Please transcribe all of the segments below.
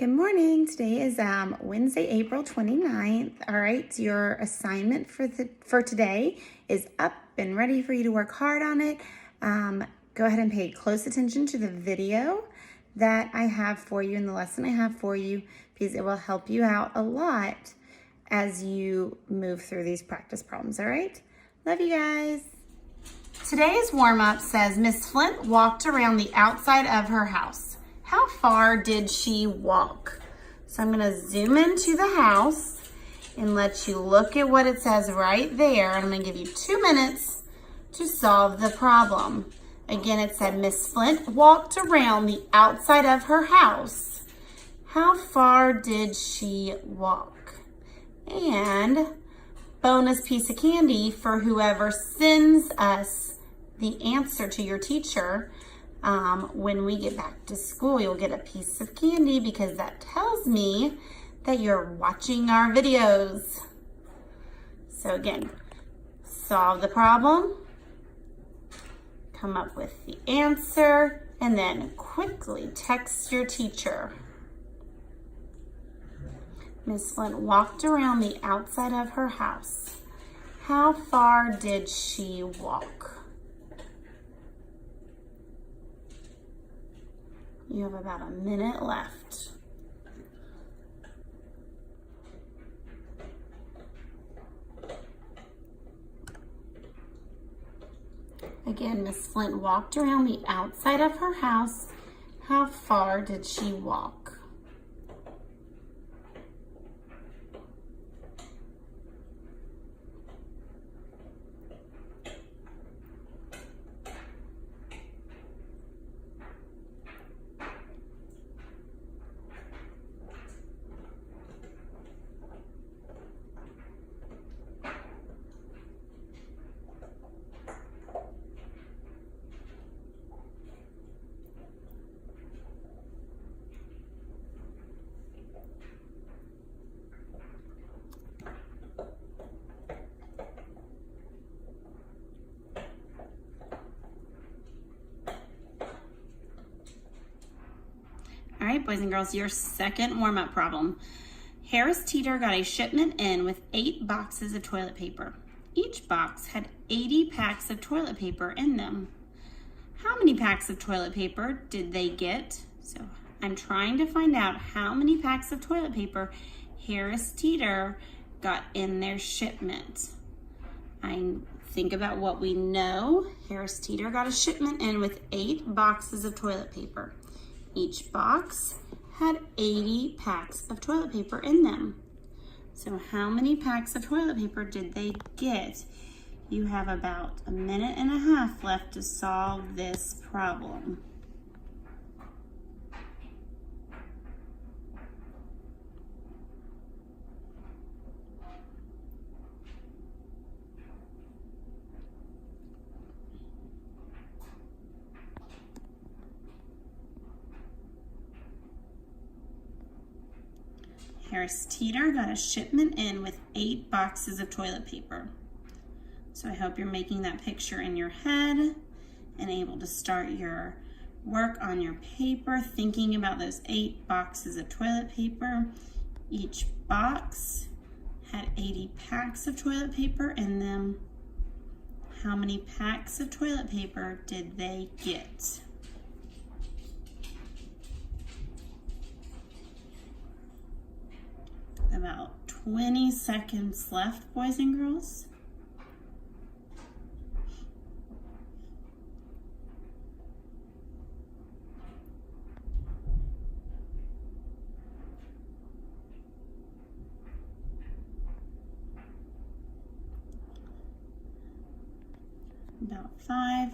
Good morning. Today is Wednesday, April 29th. All right, your assignment for today is up and ready for you to work hard on it. Go ahead and pay close attention to the video that I have for you and the lesson I have for you, because it will help you out a lot as you move through these practice problems. All right, love you guys. Today's warm-up says Miss Flint walked around the outside of her house. How far did she walk? So I'm gonna zoom into the house and let you look at what it says right there. And I'm gonna give you 2 minutes to solve the problem. Again, it said Miss Flint walked around the outside of her house. How far did she walk? And bonus piece of candy for whoever sends us the answer to your teacher. When we get back to school, you'll get a piece of candy because that tells me that you're watching our videos. So again, solve the problem, come up with the answer, and then quickly text your teacher. Miss Flint walked around the outside of her house. How far did she walk? You have about a minute left. Again, Miss Flint walked around the outside of her house. How far did she walk? All right, boys and girls, your second warm-up problem. Harris Teeter got a shipment in with 8 boxes of toilet paper. Each box had 80 packs of toilet paper in them. How many packs of toilet paper did they get? So I'm trying to find out how many packs of toilet paper Harris Teeter got in their shipment. I think about what we know. Harris Teeter got a shipment in with 8 boxes of toilet paper. Each box had 80 packs of toilet paper in them. So how many packs of toilet paper did they get? You have about a minute and a half left to solve this problem. Harris Teeter got a shipment in with 8 boxes of toilet paper. So I hope you're making that picture in your head and able to start your work on your paper, thinking about those 8 boxes of toilet paper. Each box had 80 packs of toilet paper in them. How many packs of toilet paper did they get? About 20 seconds left, boys and girls. About 5,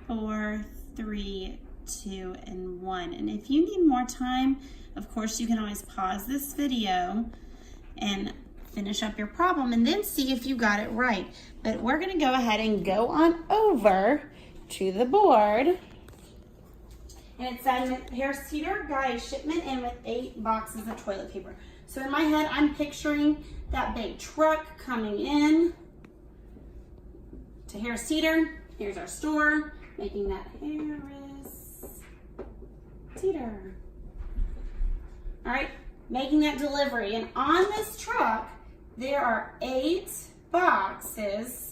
4, 3, 2, and 1. And if you need more time, of course, you can always pause this video and finish up your problem and then see if you got it right. But we're gonna go ahead and go on over to the board. And it said Harris Teeter got a shipment in with 8 boxes of toilet paper. So in my head, I'm picturing that big truck coming in to Harris Teeter. Here's our store, making that Harris Teeter. all right, making that delivery. And on this truck, there are 8 boxes.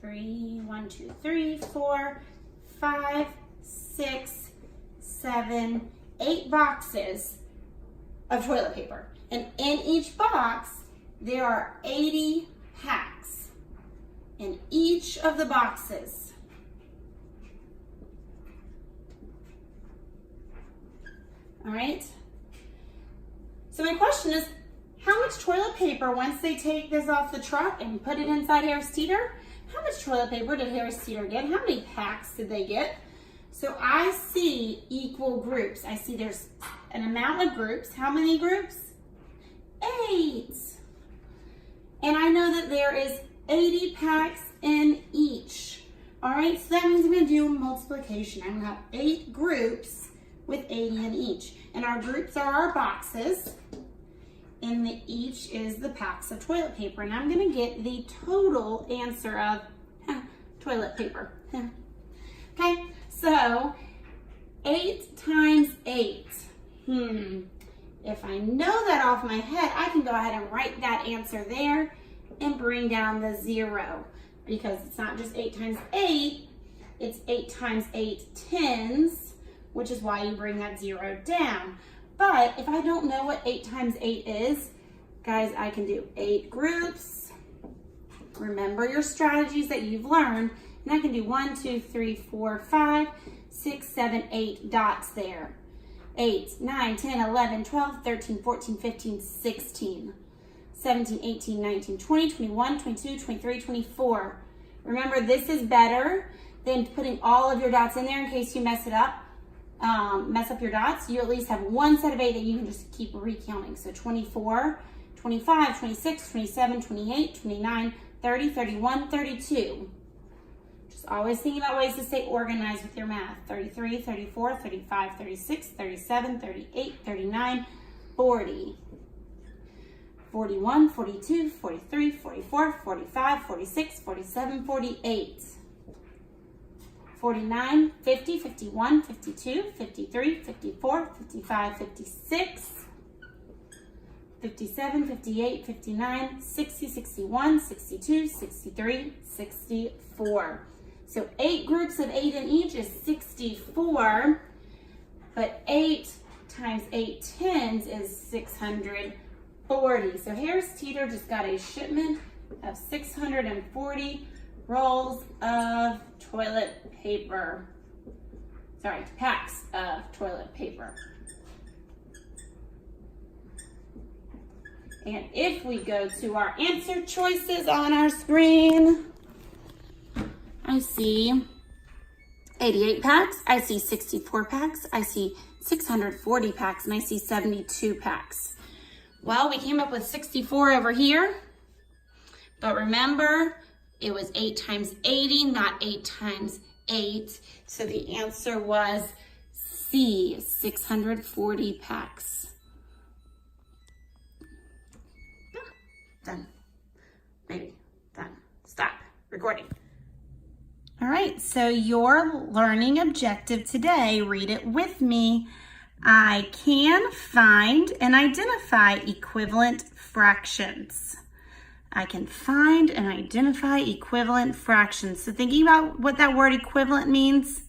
1, 2, 3, 4, 5, 6, 7, 8 boxes of toilet paper. And in each box, there are 80 packs in each of the boxes. All right. So my question is, how much toilet paper, once they take this off the truck and put it inside Harris Teeter, how much toilet paper did Harris Teeter get? How many packs did they get? So I see equal groups. I see there's an amount of groups. How many groups? 8. And I know that there is 80 packs in each. All right, so that means I'm gonna do multiplication. I'm gonna have 8 groups with 80 in each. And our groups are our boxes. And the each is the packs of toilet paper. And I'm gonna get the total answer of toilet paper. Okay, so 8 times 8. If I know that off my head, I can go ahead and write that answer there and bring down the 0. Because it's not just 8 times 8, it's 8 times 8 tens, which is why you bring that 0 down. But if I don't know what 8 times 8 is, guys, I can do 8 groups. Remember your strategies that you've learned. And I can do 1, 2, 3, 4, 5, 6, 7, 8 dots there. 8, 9, 10, 11, 12, 13, 14, 15, 16, 17, 18, 19, 20, 21, 22, 23, 24. Remember, this is better than putting all of your dots in there in case you mess it up. Mess up your dots. You at least have one set of 8 that you can just keep recounting. So 24, 25, 26, 27, 28, 29, 30, 31, 32. Just always thinking about ways to stay organized with your math. 33, 34, 35, 36, 37, 38, 39, 40. 41, 42, 43, 44, 45, 46, 47, 48. 49, 50, 51, 52, 53, 54, 55, 56, 57, 58, 59, 60, 61, 62, 63, 64. So 8 groups of 8 in each is 64, but 8 times 8 tens is 640. So Harris Teeter just got a shipment of 640 rolls of toilet paper. Sorry, packs of toilet paper. And if we go to our answer choices on our screen, I see 88 packs, I see 64 packs, I see 640 packs, and I see 72 packs. Well, we came up with 64 over here, but remember, it was 8 times 80, not 8 times 8. So the answer was C, 640 packs. Done. Maybe. Done. Stop. Recording. All right, so your learning objective today, read it with me. I can find and identify equivalent fractions. I can find and identify equivalent fractions. So thinking about what that word equivalent means,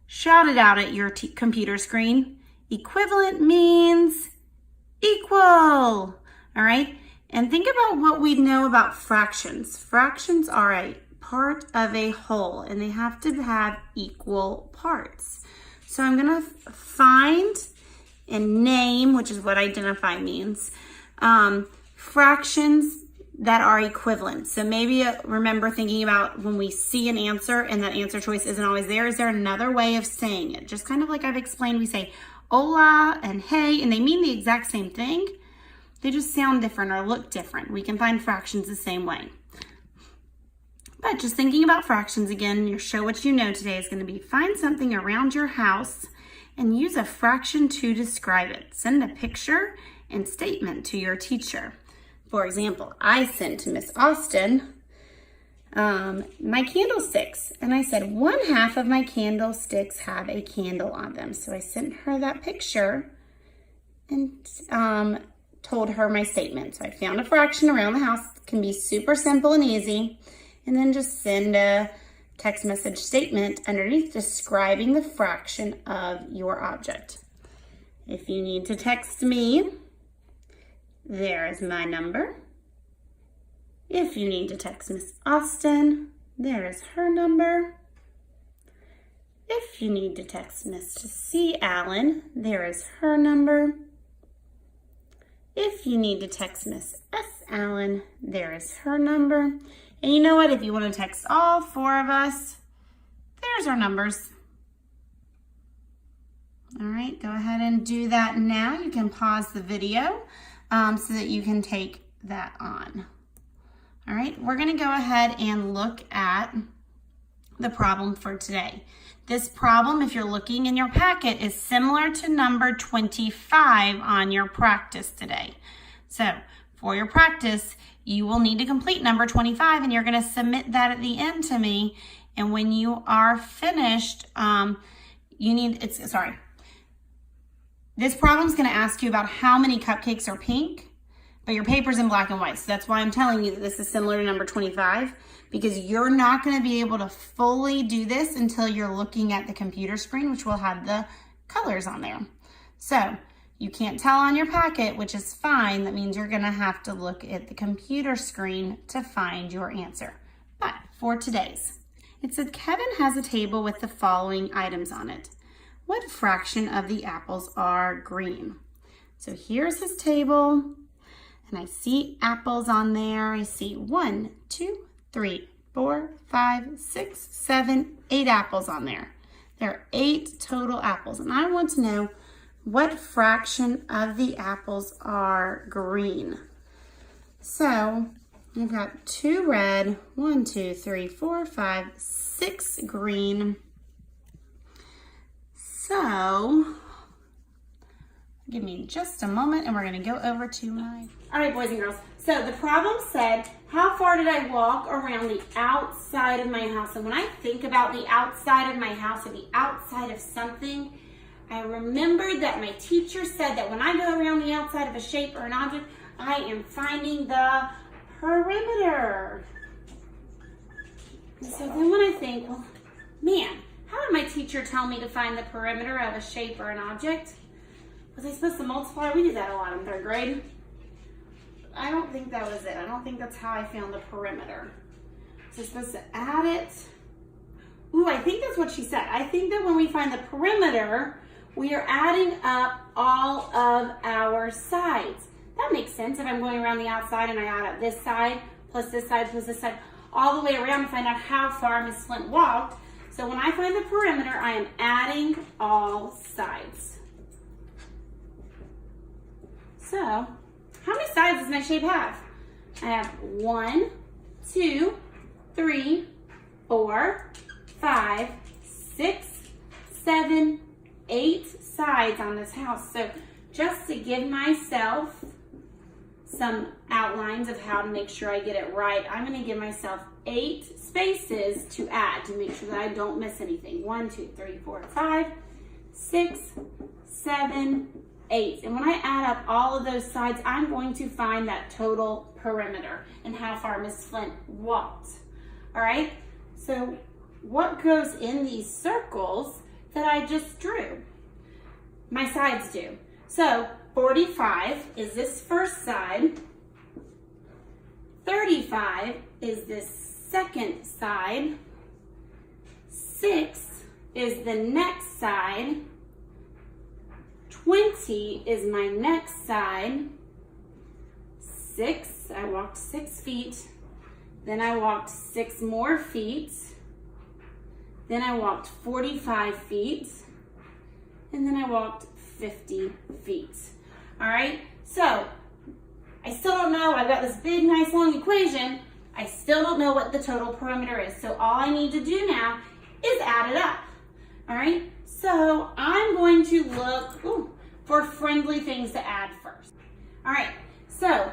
shout it out at your computer screen. Equivalent means equal. All right, and think about what we know about fractions. Fractions are a part of a whole, and they have to have equal parts. So I'm gonna find and name, which is what identify means, fractions that are equivalent. So maybe remember thinking about when we see an answer and that answer choice isn't always there, is there another way of saying it? Just kind of like I've explained, we say hola and hey, and they mean the exact same thing. They just sound different or look different. We can find fractions the same way. But just thinking about fractions again, your show what you know today is going to be find something around your house and use a fraction to describe it. Send a picture and statement to your teacher. For example, I sent to Miss Austin my candlesticks, and I said 1/2 of my candlesticks have a candle on them. So I sent her that picture and told her my statement. So I found a fraction around the house. It can be super simple and easy. And then just send a text message statement underneath describing the fraction of your object. If you need to text me, there is my number. If you need to text Miss Austin, there is her number. If you need to text Mr. C. Allen, there is her number. If you need to text Miss S. Allen, there is her number. And you know what? If you want to text all 4 of us, there's our numbers. All right, go ahead and do that now. You can pause the video so that you can take that on. All right, we're going to go ahead and look at the problem for today. This problem, if you're looking in your packet, is similar to number 25 on your practice today. So for your practice, you will need to complete number 25, and you're going to submit that at the end to me. And when you are finished, this problem is going to ask you about how many cupcakes are pink, but your paper's in black and white. So that's why I'm telling you that this is similar to number 25, because you're not going to be able to fully do this until you're looking at the computer screen, which will have the colors on there. So you can't tell on your packet, which is fine. That means you're going to have to look at the computer screen to find your answer. But for today's, it said Kevin has a table with the following items on it. What fraction of the apples are green? So here's his table, and I see apples on there. I see 1, 2, 3, 4, 5, 6, 7, 8 apples on there. There are 8 total apples, and I want to know what fraction of the apples are green. So I've got 2 red, 1, 2, 3, 4, 5, 6 green. So give me just a moment and we're gonna go over to my... All right, boys and girls. So the problem said, how far did I walk around the outside of my house? And when I think about the outside of my house or the outside of something, I remembered that my teacher said that when I go around the outside of a shape or an object, I am finding the perimeter. And so then when I think, well, man, how did my teacher tell me to find the perimeter of a shape or an object? Was I supposed to multiply? We did that a lot in 3rd grade. I don't think that was it. I don't think that's how I found the perimeter. So I'm supposed to add it. Ooh, I think that's what she said. I think that when we find the perimeter, we are adding up all of our sides. That makes sense if I'm going around the outside and I add up this side, plus this side, plus this side, all the way around to find out how far Miss Flint walked. So when I find the perimeter, I am adding all sides. So, how many sides does my shape have? I have 1, 2, 3, 4, 5, 6, 7, 8 sides on this house. So just to give myself some outlines of how to make sure I get it right, I'm going to give myself 8 spaces to add to make sure that I don't miss anything. 1, 2, 3, 4, 5, 6, 7, 8. And when I add up all of those sides, I'm going to find that total perimeter and how far Miss Flint walked. All right, so what goes in these circles that I just drew? My sides do. So 45 is this first side. 35 is this second side. 6 is the next side. 20 is my next side. 6, I walked 6 feet. Then I walked 6 more feet. Then I walked 45 feet. And then I walked 50 feet. All right, so I still don't know. I've got this big, nice, long equation. I still don't know what the total perimeter is. So all I need to do now is add it up. All right, so I'm going to look for friendly things to add first. All right, so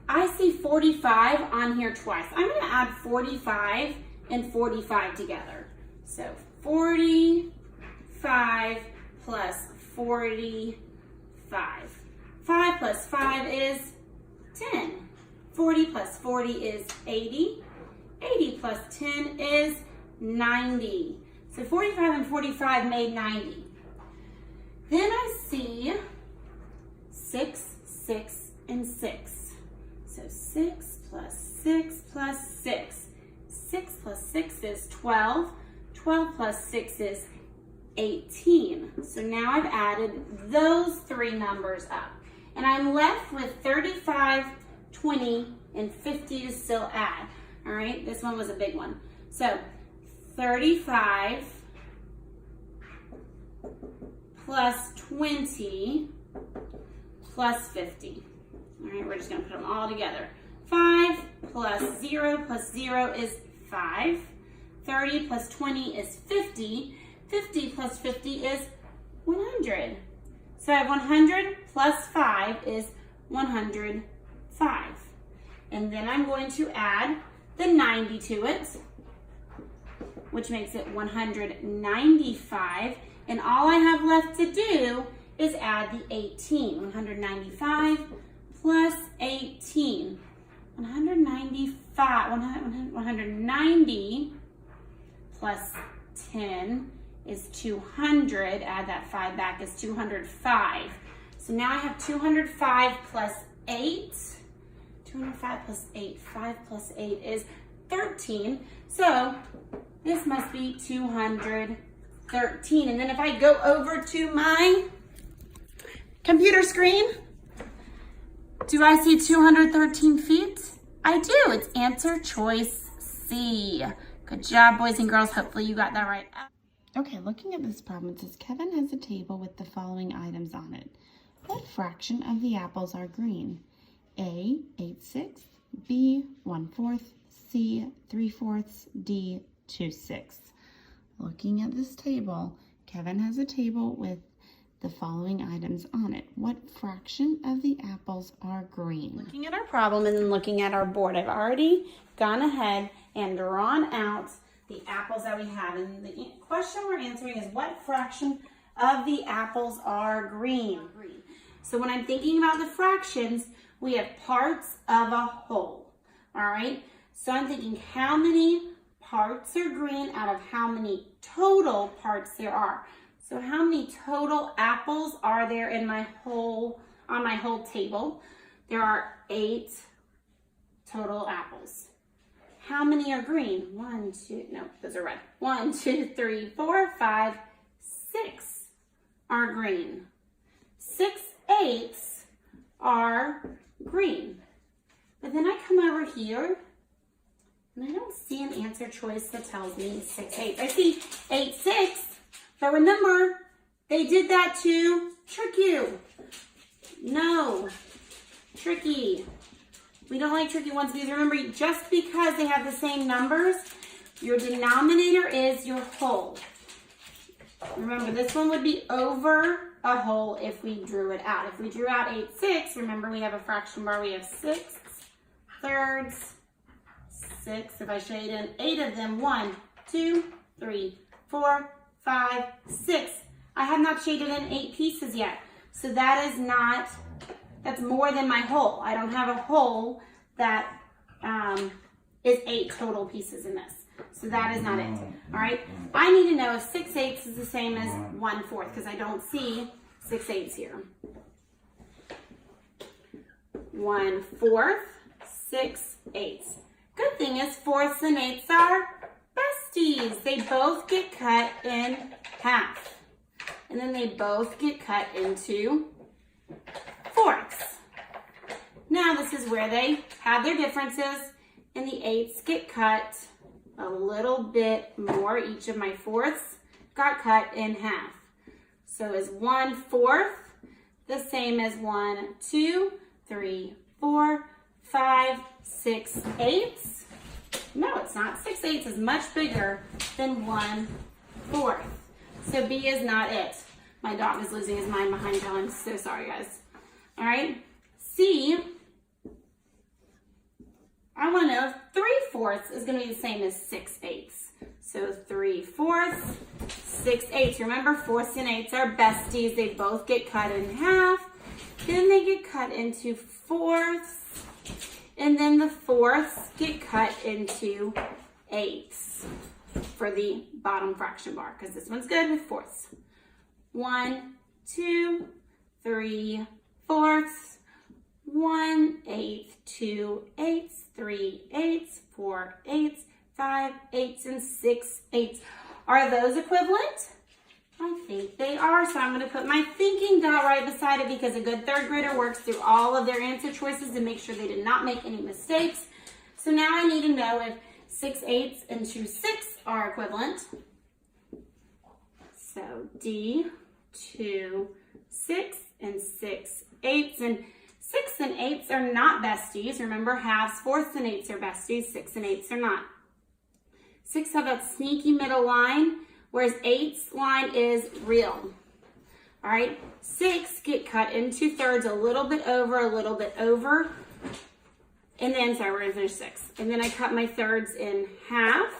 I see 45 on here twice. I'm gonna add 45 and 45 together. So 45 plus 45. 5. 5 plus 5 is 10. 40 plus 40 is 80. 80 plus 10 is 90. So 45 and 45 made 90. Then I see 6, 6, and 6. So 6 plus 6 plus 6. 6 plus 6 is 12. 12 plus 6 is 18. So now I've added those three numbers up. And I'm left with 35, 20, and 50 to still add. All right, this one was a big one. So 35 plus 20 plus 50. All right, we're just gonna put them all together. 5 plus 0 is 5. 30 plus 20 is 50. 50 plus 50 is 100. So I have 100 plus 5 is 105. And then I'm going to add the 90 to it, which makes it 195. And all I have left to do is add the 18. 195 plus 18. 190 plus 10 is 200. Add that 5 back is 205. So now I have 205 plus 8. 205 plus 8. 5 plus 8 is 13. So this must be 213. And then if I go over to my computer screen, do I see 213 feet? I do. It's answer choice C. Good job, boys and girls. Hopefully you got that right. Okay, looking at this problem, it says Kevin has a table with the following items on it. What fraction of the apples are green? A, 8/6, B, 1/4, C, 3/4, D, 2/6. Looking at this table, Kevin has a table with the following items on it. What fraction of the apples are green? Looking at our problem and then looking at our board, I've already gone ahead and drawn out the apples that we have. And the question we're answering is what fraction of the apples are green? So when I'm thinking about the fractions, we have parts of a whole, all right? So I'm thinking how many parts are green out of how many total parts there are. So how many total apples are there in my whole, on my whole table? There are 8 total apples. How many are green? 1, 2, no, those are red. 1, 2, 3, 4, 5, 6 are green. 6/8 are green. But then I come over here and I don't see an answer choice that tells me 6/8. I see 8/6. But remember, they did that to trick you. No, tricky. We don't like tricky ones because remember, just because they have the same numbers, your denominator is your whole. Remember, this one would be over a whole if we drew it out. If we drew out 8/6, remember we have a fraction bar, we have 6/3, 6. If I shade 8 of them, 1, 2, 3, 4, 5, 6. I have not shaded in 8 pieces yet. So that is not, that's more than my whole. I don't have a whole that is 8 total pieces in this. So that is not it. All right. I need to know if 6/8 is the same as 1/4 because I don't see 6/8 here. 1/4, 6/8. Good thing is 4ths and 8ths are besties. They both get cut in half. And then they both get cut into 4ths. Now this is where they have their differences and the 8ths get cut a little bit more. Each of my 4ths got cut in half. So is 1/4 the same as 1, 2, 3, 4, 5, 6/8? No, it's not. 6/8 is much bigger than 1/4. So B is not it. My dog is losing his mind behind me. I'm so sorry, guys. All right. C, I want to know if 3/4 is going to be the same as 6/8. So 3/4, 6/8. Remember, 4ths and 8ths are besties. They both get cut in half. Then they get cut into fourths, and then the fourths get cut into eighths for the bottom fraction bar, because this one's good with fourths. 1, 2, 3 fourths, 1/8, 2/8, 3/8, 4/8, 5/8, and 6/8. Are those equivalent? I think they are, so I'm going to put my thinking dot right beside it, because a good third grader works through all of their answer choices to make sure they did not make any mistakes. So now I need to know if 6/8 and 2/6 are equivalent. So D, 2/6 and 6/8, and 6 and 8s are not besties. Remember, halves, fourths, and eighths are besties. 6 and 8s are not. 6 have that sneaky middle line, whereas 8's line is real. All right, 6 get cut into thirds, a little bit over. And then, sorry, we're gonna finish 6. And then I cut my thirds in half.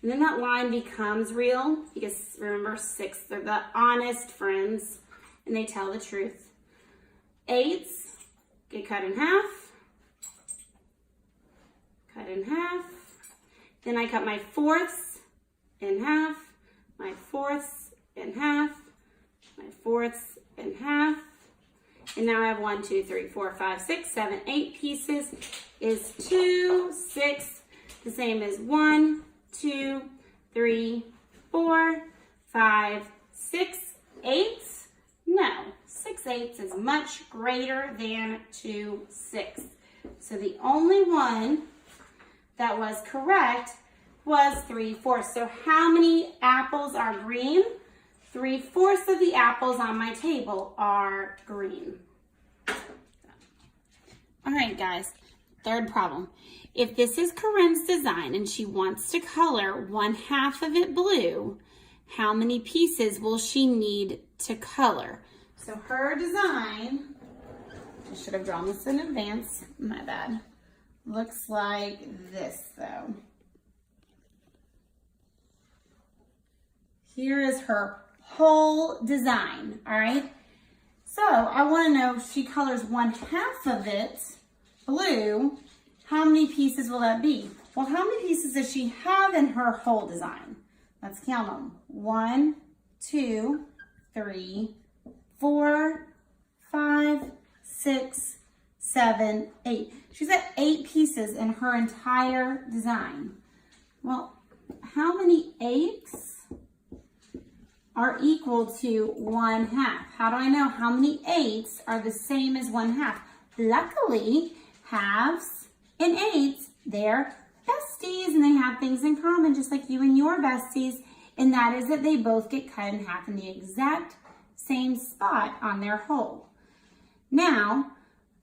And then that line becomes real, because remember, 6, they're the honest friends, and they tell the truth. 8's get cut in half. Cut in half. Then I cut my fourths in half, my fourths in half, my fourths in half. And now I have 1, 2, 3, 4, 5, 6, 7, 8 pieces. Is 2, 6 the same as 1, 2, 3, 4, 5, 6, 8? No, 6/8 is much greater than 2/6. So the only one that was correct was 3/4. So how many apples are green? 3/4 of the apples on my table are green. All right, guys, third problem. If this is Corinne's design and she wants to color 1/2 of it blue, how many pieces will she need to color? So her design, I should have drawn this in advance, my bad, looks like this though. Here is her whole design, all right? So I want to know, if she colors 1/2 of it blue, how many pieces will that be? Well, how many pieces does she have in her whole design? Let's count them. 1, 2, 3, 4, 5, 6, 7, 8. She's got 8 pieces in her entire design. Well, how many 8s are equal to 1/2? How do I know how many 8s are the same as 1/2? Luckily, halves and 8s, they're besties, and they have things in common, just like you and your besties, and that is that they both get cut in half in the exact same spot on their whole. Now,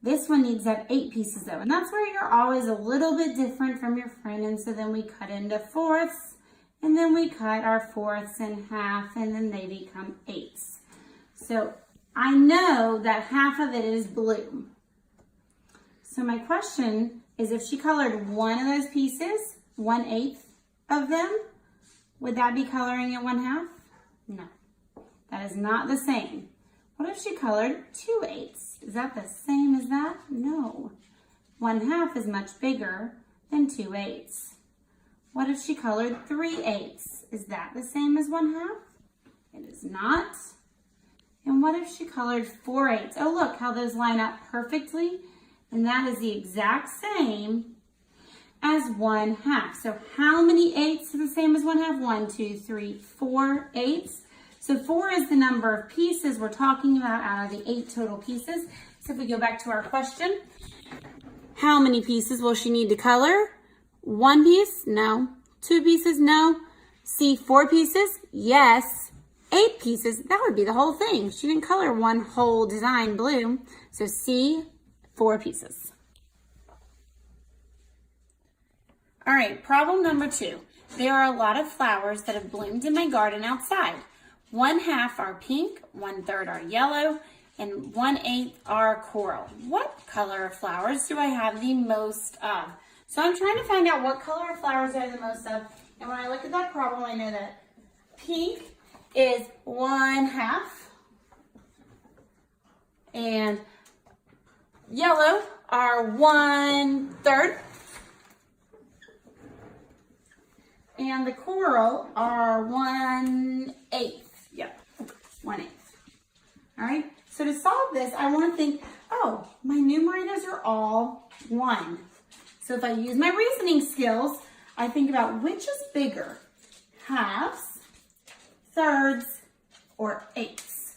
this one needs to have 8 pieces though, and that's where you're always a little bit different from your friend, and so then we cut into fourths, and then we cut our fourths in half, and then they become 8s. So I know that half of it is blue. So my question is, if she colored one of those pieces, 1/8 of them, would that be coloring it 1/2? No, that is not the same. What if she colored 2/8? Is that the same as that? No. 1/2 is much bigger than 2/8. What if she colored 3/8? Is that the same as 1/2? It is not. And what if she colored 4/8? Oh, look how those line up perfectly. And that is the exact same as 1/2. So how many 8s are the same as 1/2? 1, 2, 3, 4 8s. So 4 is the number of pieces we're talking about out of the 8 total pieces. So if we go back to our question, how many pieces will she need to color? 1 piece? No. 2 pieces? No. C, 4 pieces? Yes. 8 pieces? That would be the whole thing. She didn't color one whole design blue. So C, 4 pieces. All right, problem number 2. There are a lot of flowers that have bloomed in my garden outside. 1/2 are pink, 1/3 are yellow, and 1/8 are coral. What color of flowers do I have the most of? So I'm trying to find out what color of flowers I have the most of. And when I look at that problem, I know that pink is 1/2. and yellow are 1/3. And the coral are 1/8. Yep, 1/8. All right, so to solve this, I want to think, oh, my numerators are all 1. So if I use my reasoning skills, I think about which is bigger, halves, thirds, or eighths.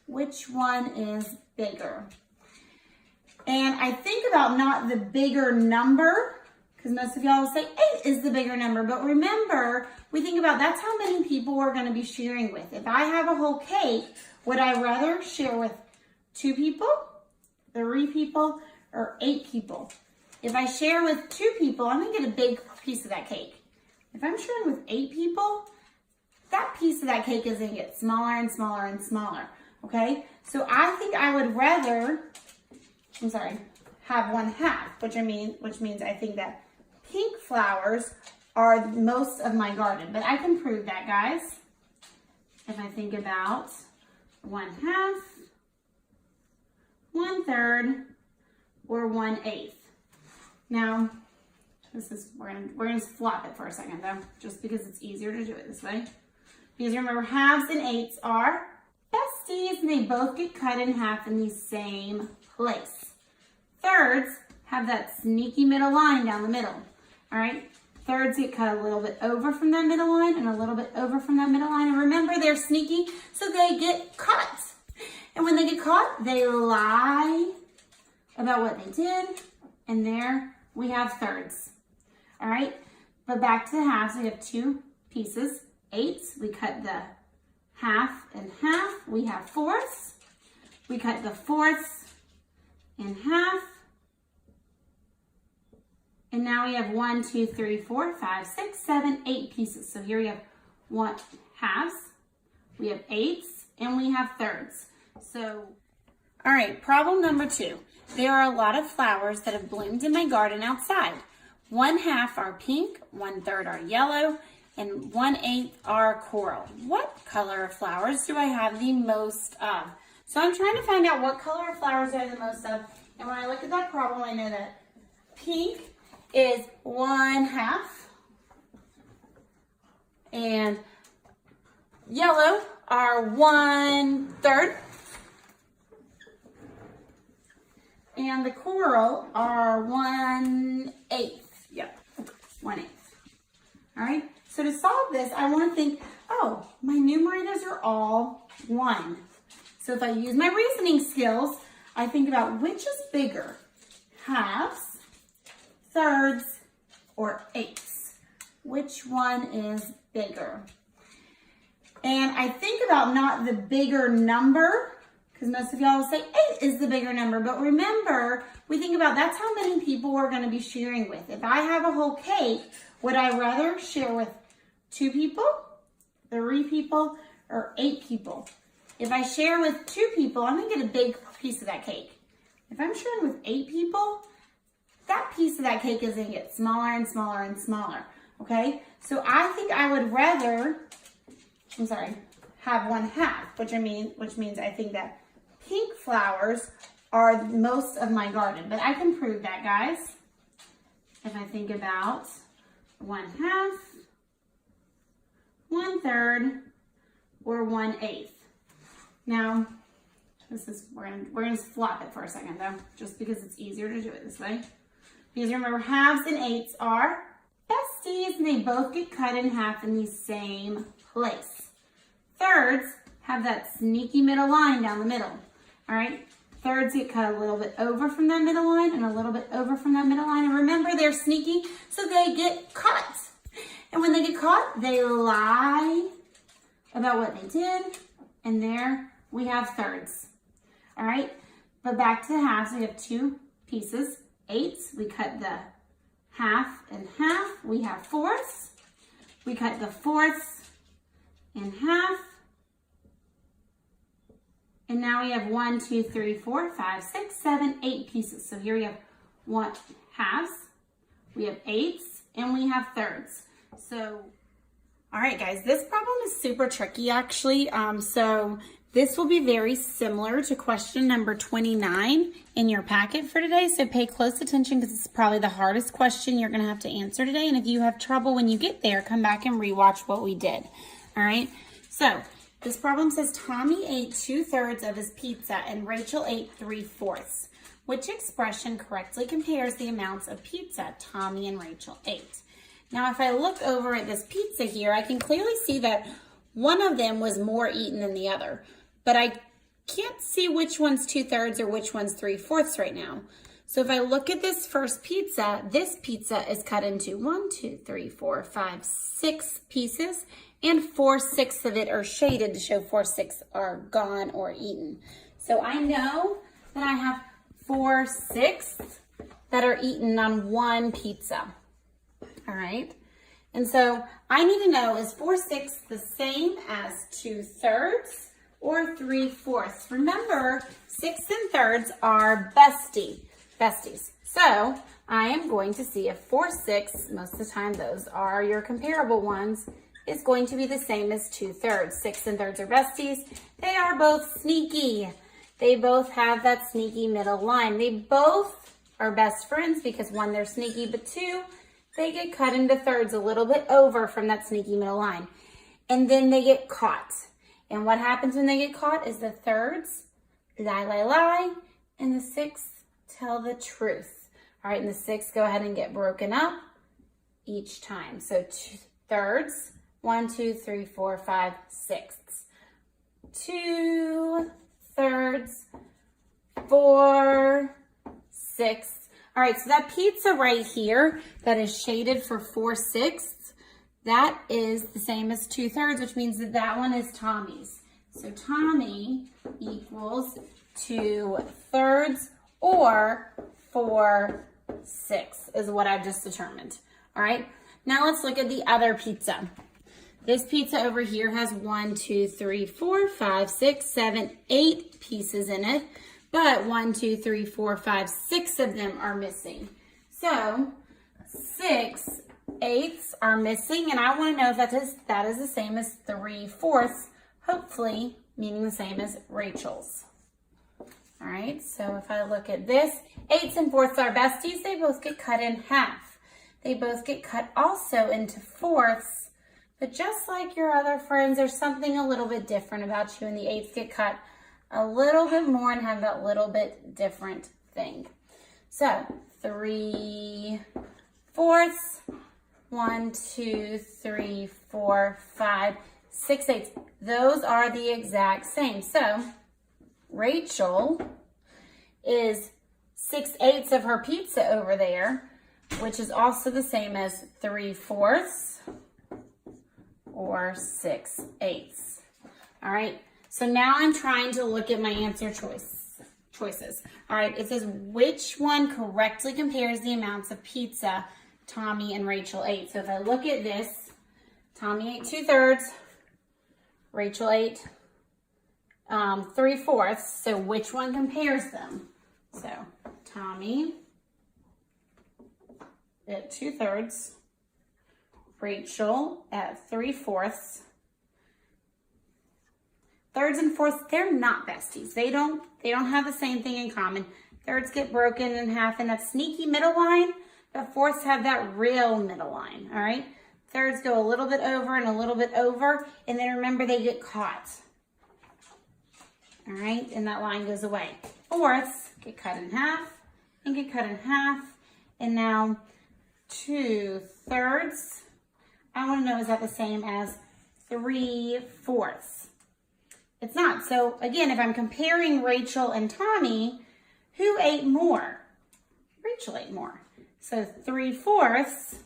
Which one is bigger? And I think about not the bigger number, because most of y'all will say 8 is the bigger number. But remember, we think about that's how many people we're going to be sharing with. If I have a whole cake, would I rather share with 2 people, 3 people, or 8 people? If I share with 2 people, I'm going to get a big piece of that cake. If I'm sharing with 8 people, that piece of that cake is going to get smaller and smaller and smaller. Okay? So I think I would rather, have 1/2, which means I think that pink flowers are most of my garden. But I can prove that, guys. If I think about 1/2, 1/3, or 1/8. Now, we're gonna flop it for a second though, just because it's easier to do it this way. Because remember, halves and eighths are besties, and they both get cut in half in the same place. Thirds have that sneaky middle line down the middle. All right, thirds get cut a little bit over from that middle line and a little bit over from that middle line. And remember, they're sneaky, so they get caught. And when they get caught, they lie about what they did. And there we have thirds. All right, but back to the halves, we have 2 pieces. Eighths, we cut the half in half. We have fourths. We cut the fourths in half. And now we have 1, 2, 3, 4, 5, 6, 7, 8 pieces. So here we have halves, we have eighths, and we have thirds. So, all right, problem number 2. There are a lot of flowers that have bloomed in my garden outside. 1/2 are pink, 1/3 are yellow, and 1/8 are coral. What color of flowers do I have the most of? So I'm trying to find out what color of flowers I have the most of. And when I look at that problem, I know that pink is 1/2, and yellow are 1/3, and the coral are 1/8. Yep, 1/8. All right, so to solve this, I want to think, oh, my numerators are all 1. So if I use my reasoning skills, I think about which is bigger, halves, thirds, or eighths. Which one is bigger? And I think about not the bigger number, because most of y'all will say 8 is the bigger number. But remember, we think about that's how many people we're going to be sharing with. If I have a whole cake, would I rather share with 2 people, 3 people, or 8 people? If I share with 2 people, I'm going to get a big piece of that cake. If I'm sharing with 8 people, that piece of that cake is going to get smaller and smaller and smaller. Okay? So I think I would rather, have 1/2, which means I think that pink flowers are most of my garden. But I can prove that, guys. If I think about 1/2, 1/3, or 1/8. Now, we're gonna flop it for a second though, just because it's easier to do it this way. Because remember, halves and eighths are besties, and they both get cut in half in the same place. Thirds have that sneaky middle line down the middle. All right, thirds get cut a little bit over from that middle line and a little bit over from that middle line. And remember, they're sneaky, so they get caught. And when they get caught, they lie about what they did. And there we have thirds. All right, but back to the halves, we have 2 pieces. Eighths, we cut the half in half. We have fourths. We cut the fourths in half. And now we have 1, 2, 3, 4, 5, 6, 7, 8 pieces. So here we have halves, we have eighths, and we have thirds. So, all right, guys, this problem is super tricky, actually. So This will be very similar to question number 29 in your packet for today, so pay close attention because it's probably the hardest question you're going to have to answer today, and if you have trouble when you get there, come back and rewatch what we did. All right, so this problem says Tommy ate 2/3 of his pizza and Rachel ate 3/4. Which expression correctly compares the amounts of pizza Tommy and Rachel ate? Now, if I look over at this pizza here, I can clearly see that one of them was more eaten than the other, but I can't see which one's 2/3 or which one's 3/4 right now. So if I look at this first pizza, this pizza is cut into 1, 2, 3, 4, 5, 6 pieces, and 4/6 of it are shaded to show 4/6 are gone or eaten. So I know that I have 4/6 that are eaten on one pizza. All right. And so I need to know, is 4/6 the same as 2/3 or 3/4? Remember, 6 and thirds are besties. So I am going to see if 4/6, most of the time those are your comparable ones, is going to be the same as 2/3. 6 and thirds are besties. They are both sneaky. They both have that sneaky middle line. They both are best friends because one, they're sneaky, but two, they get cut into thirds a little bit over from that sneaky middle line. And then they get caught. And what happens when they get caught is the thirds lie, and the 6 tell the truth. All right, and the 6 go ahead and get broken up each time. So 2/3, 1, 2, 3, 4, 5, 6. 2/3, 4/6. All right, so that pizza right here that is shaded for 4/6, that is the same as 2/3, which means that that one is Tommy's. So Tommy equals 2/3 or 4/6 is what I've just determined. All right, now let's look at the other pizza. This pizza over here has 1, 2, 3, 4, 5, 6, 7, 8 pieces in it, but 1, 2, 3, 4, 5, 6 of them are missing. So 6/8 are missing, and I want to know if that is the same as 3/4, hopefully meaning the same as Rachel's. All right, so if I look at this, 8s and 4ths are besties. They both get cut in half. They both get cut also into 4ths. But just like your other friends, there's something a little bit different about you, and the 8s get cut a little bit more and have that little bit different thing. So 3/4, 1, 2, 3, 4, 5, 6/8. Those are the exact same. So Rachel is 6/8 of her pizza over there, which is also the same as 3/4 or 6/8. All right, so now I'm trying to look at my answer choices. All right, it says which one correctly compares the amounts of pizza Tommy and Rachel ate. So if I look at this, Tommy ate 2/3, Rachel ate 3/4. So which one compares them? So Tommy at 2/3, Rachel at 3/4. Thirds and fourths, they're not besties. They don't have the same thing in common. Thirds get broken in half in that sneaky middle line, but fourths have that real middle line, all right? Thirds go a little bit over and a little bit over, and then remember they get caught. All right, and that line goes away. Fourths get cut in half and get cut in half, and now 2/3. I want to know, is that the same as 3/4? It's not. So again, if I'm comparing Rachel and Tommy, who ate more? Rachel ate more. So 3/4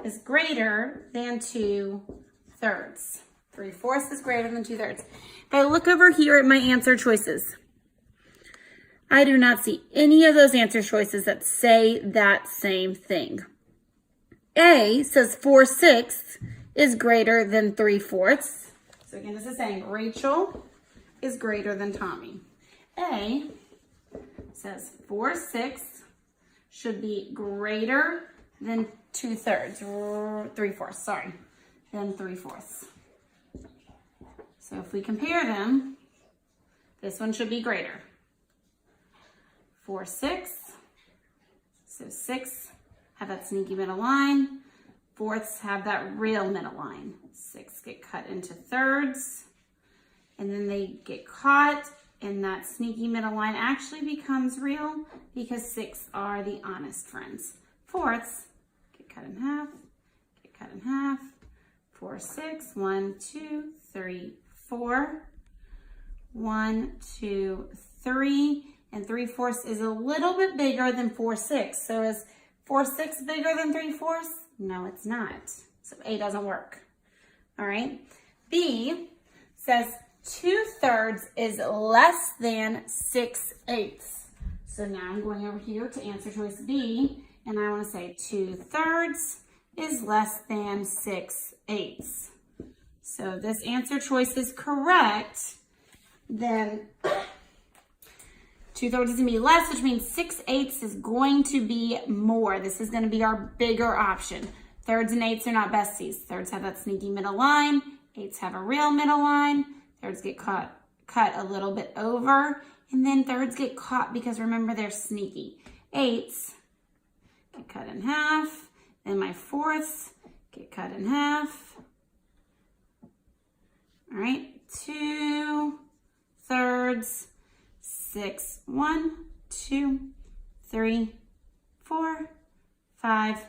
is greater than 2/3. 3/4 is greater than 2/3. If I look over here at my answer choices, I do not see any of those answer choices that say that same thing. A says 4/6 is greater than 3/4. So again, this is saying Rachel is greater than Tommy. A says 4/6 should be greater than 2/3, 3/4, sorry, than 3/4. So if we compare them, this one should be greater. 4, 6. So 6 have that sneaky middle line. Fourths have that real middle line. 6 get cut into thirds, and then they get caught, and that sneaky middle line actually becomes real because 6 are the honest friends. Fourths get cut in half, get cut in half. 4, 6, 1, 2, 3, 4. 1, 2, 3, and 3/4 is a little bit bigger than 4, 6. So is 4, 6 bigger than 3/4? No, it's not. So A doesn't work. All right. B says 2/3 is less than 6/8. So now I'm going over here to answer choice B, and I want to say 2/3 is less than 6/8. So this answer choice is correct. Then 2/3 is going to be less, which means 6/8 is going to be more. This is going to be our bigger option. Thirds and eighths are not besties. Thirds have that sneaky middle line. Eighths have a real middle line. Thirds get cut a little bit over. And then thirds get caught because remember they're sneaky. Eighths get cut in half. And my fourths get cut in half. All right, 2/3, 6, 1, 2, 3, 4, 5,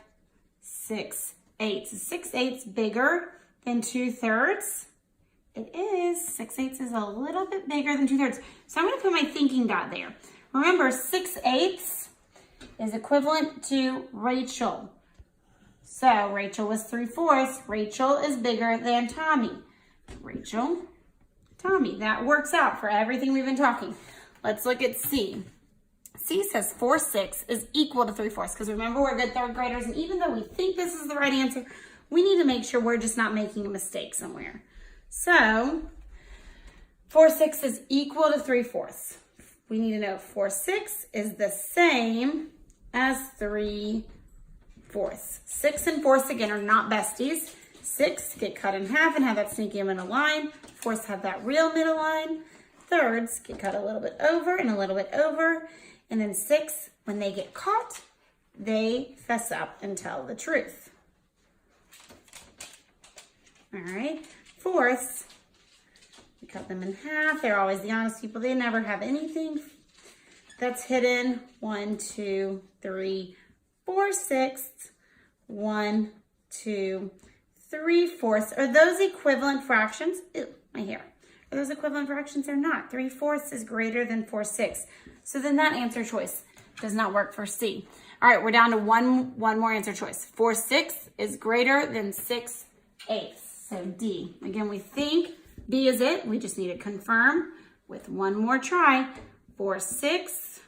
6, 8. So 6/8 bigger than 2/3. It is. 6/8 is a little bit bigger than 2/3. So I'm going to put my thinking dot there. Remember, 6/8 is equivalent to Rachel. So Rachel was 3/4. Rachel is bigger than Tommy. Rachel, Tommy. That works out for everything we've been talking. Let's look at C. C says 4, 6 is equal to 3/4 because remember we're good third graders, and even though we think this is the right answer, we need to make sure we're just not making a mistake somewhere. So 4, 6 is equal to 3/4. We need to know 4, 6 is the same as 3/4. 6 and 4 again are not besties. 6 get cut in half and have that sneaky middle line. 4s have that real middle line. Thirds get cut a little bit over and a little bit over. And then 6, when they get caught, they fess up and tell the truth. All right. 4ths, we cut them in half. They're always the honest people. They never have anything that's hidden. 1, 2, 3, 4 6. 1, 2, 3/4. Are those equivalent fractions? Ew, my hair. Are those equivalent fractions or not? 3/4 is greater than 4, 6. So then that answer choice does not work for C. All right, we're down to one more answer choice. 4, 6 is greater than 6/8. So D. Again, we think B is it. We just need to confirm with one more try. 4, 6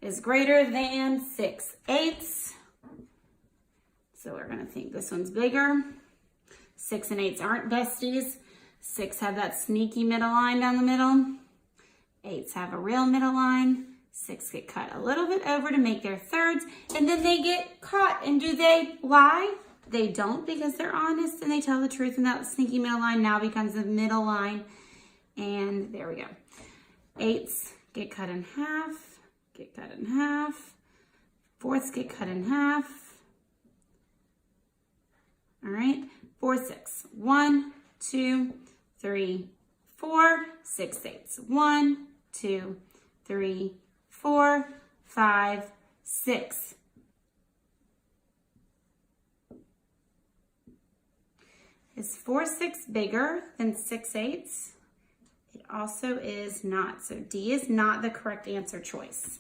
is greater than 6/8. So we're going to think this one's bigger. 6 and 8s aren't besties. 6 have that sneaky middle line down the middle. 8s have a real middle line. 6 get cut a little bit over to make their thirds. And then they get caught. And do they lie? They don't, because they're honest and they tell the truth. And that sneaky middle line now becomes the middle line. And there we go. 8s get cut in half. Get cut in half. 4ths get cut in half. All right, 4, 6. 1, 2, 3, 4, 6, 8. 1, 2, 3, 4, 5, 6. Is 4, 6 bigger than 6/8? It also is not. So D is not the correct answer choice.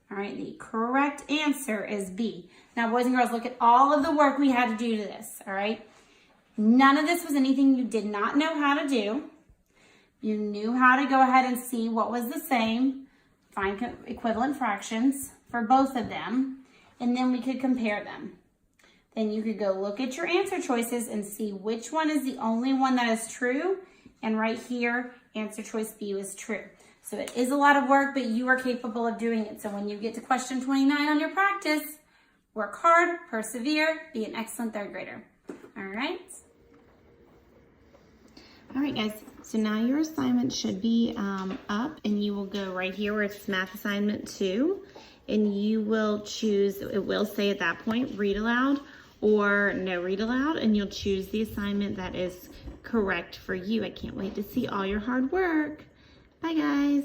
All right, the correct answer is B. Now, boys and girls, look at all of the work we had to do to this, all right? None of this was anything you did not know how to do. You knew how to go ahead and see what was the same, find equivalent fractions for both of them, and then we could compare them. Then you could go look at your answer choices and see which one is the only one that is true, and right here, answer choice B was true. So it is a lot of work, but you are capable of doing it. So when you get to question 29 on your practice, work hard, persevere, be an excellent third grader. All right. All right, guys, so now your assignment should be up, and you will go right here where it's math assignment 2, and you will choose, it will say at that point, read aloud or no read aloud, and you'll choose the assignment that is correct for you. I can't wait to see all your hard work. Bye, guys.